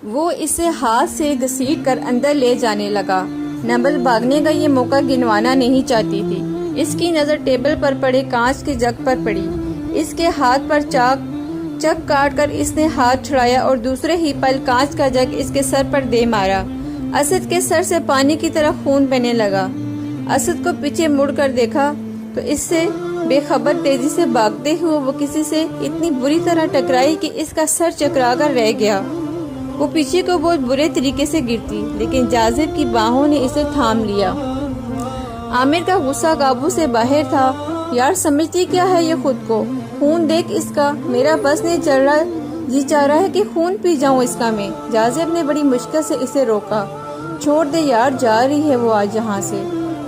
وہ اسے ہاتھ سے گھسیٹ کر اندر لے جانے لگا۔ نمل بھاگنے کا یہ موقع گنوانا نہیں چاہتی تھی۔ اس کی نظر ٹیبل پر پڑے کانچ کے جگ پر پڑی۔ اس کے ہاتھ پر چک کاٹ کر اس نے ہاتھ چھڑایا اور دوسرے ہی پل کانچ کا جگ اس کے سر پر دے مارا۔ اسد کے سر سے پانی کی طرح خون بہنے لگا۔ اسد کو پیچھے مڑ کر دیکھا تو اس سے بے خبر تیزی سے بھاگتے ہوئے وہ کسی سے اتنی بری طرح ٹکرائی کہ اس کا سر چکرا کر رہ گیا۔ وہ پیچھے کو بہت برے طریقے سے گرتی، لیکن جاذب کی باہوں نے اسے تھام لیا۔ عامر کا غصہ قابو سے باہر تھا۔ یار سمجھتی کیا ہے یہ خود کو؟ خون دیکھ اس کا، میرا بس نہیں چل رہا، جی چاہ رہا ہے کہ خون پی جاؤں اس کا میں۔ جاذب نے بڑی مشکل سے اسے روکا۔ چھوڑ دے یار، جا رہی ہے وہ آج یہاں سے،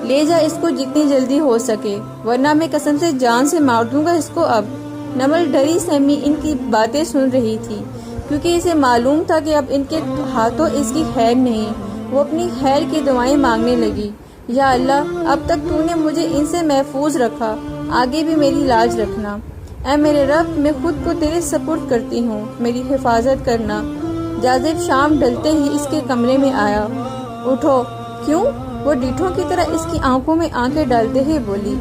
لے جا اس کو جتنی جلدی ہو سکے، ورنہ میں قسم سے جان سے مار دوں گا اس کو اب۔ نمل ڈری سہمی ان کی باتیں سن رہی تھی، کیونکہ اسے معلوم تھا کہ اب ان کے ہاتھوں اس کی خیر نہیں۔ وہ اپنی خیر کی دعائیں مانگنے لگی۔ یا اللہ، اب تک تو نے مجھے ان سے محفوظ رکھا، آگے بھی میری لاج رکھنا۔ اے میرے رب، میں خود کو تیرے سپرد کرتی ہوں، میری حفاظت کرنا۔ جاذب شام ڈھلتے ہی اس کے کمرے میں آیا۔ اٹھو۔ کیوں؟ وہ ڈیٹھوں کی طرح اس کی آنکھوں میں آنکھیں ڈالتے ہوئے بولی۔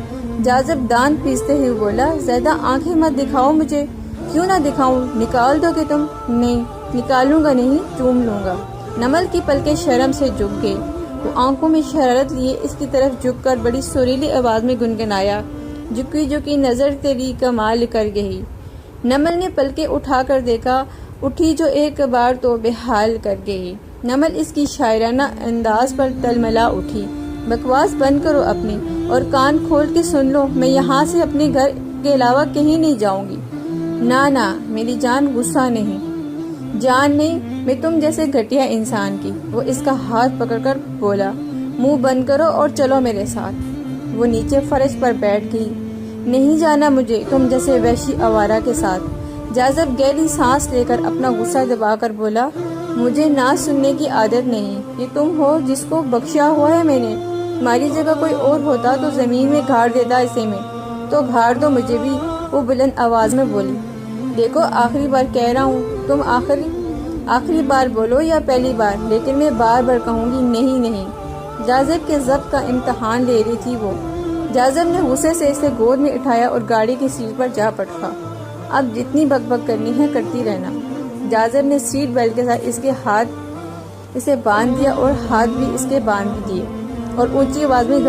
جاذب دانت پیستے ہوئے بولا، زیادہ آنکھیں مت دکھاؤ مجھے۔ کیوں نہ دکھاؤں؟ نکال دو گے تم؟ نہیں، نکالوں گا نہیں، چوم لوں گا۔ نمل کی پلکیں شرم سے جھک گئی۔ وہ آنکھوں میں شرارت لیے اس کی طرف جھک کر بڑی سریلی آواز میں گنگنایا، جھکی جھکی نظر تیری کمال کر گئی۔ نمل نے پلکیں اٹھا کر دیکھا، اٹھی جو ایک بار تو بے حال کر گئی۔ نمل اس کی شاعرانہ انداز پر تلملا اٹھی۔ بکواس بند کرو اپنی، اور کان کھول کے سن لو، میں یہاں سے اپنے گھر کے علاوہ کہیں نہیں جاؤں گی۔ نہ میری جان، غصہ نہیں، جان نہیں، میں تم جیسے گھٹیا انسان کی۔ وہ اس کا ہاتھ پکڑ کر بولا، منہ بند کرو اور چلو میرے ساتھ۔ وہ نیچے فرش پر بیٹھ گئی۔ نہیں جانا مجھے تم جیسے وحشی آوارہ کے ساتھ۔ جاذب گہری سانس لے کر اپنا غصہ دبا کر بولا، مجھے نہ سننے کی عادت نہیں، یہ تم ہو جس کو بخشا ہوا ہے میں نے۔ تمہاری جگہ کوئی اور ہوتا تو زمین میں گھاڑ دیتا اسے میں، تو گھاڑ دو مجھے بھی۔ وہ بلند آواز میں بولی، دیکھو آخری بار کہہ رہا ہوں، تم آخری بار بولو یا پہلی بار، لیکن میں بار بار کہوں گی، نہیں۔ جاذب کے ضبط کا امتحان لے رہی تھی وہ۔ جاذب نے غصے سے اسے گود میں اٹھایا اور گاڑی کی سیٹ پر جا پٹکا۔ اب جتنی بک بک کرنی ہے کرتی رہنا۔ جاذب نے سیٹ بیلٹ کے ساتھ اس کے ہاتھ اسے باندھ دیا اور ہاتھ بھی اس کے باندھ دیے، اور اونچی آواز میں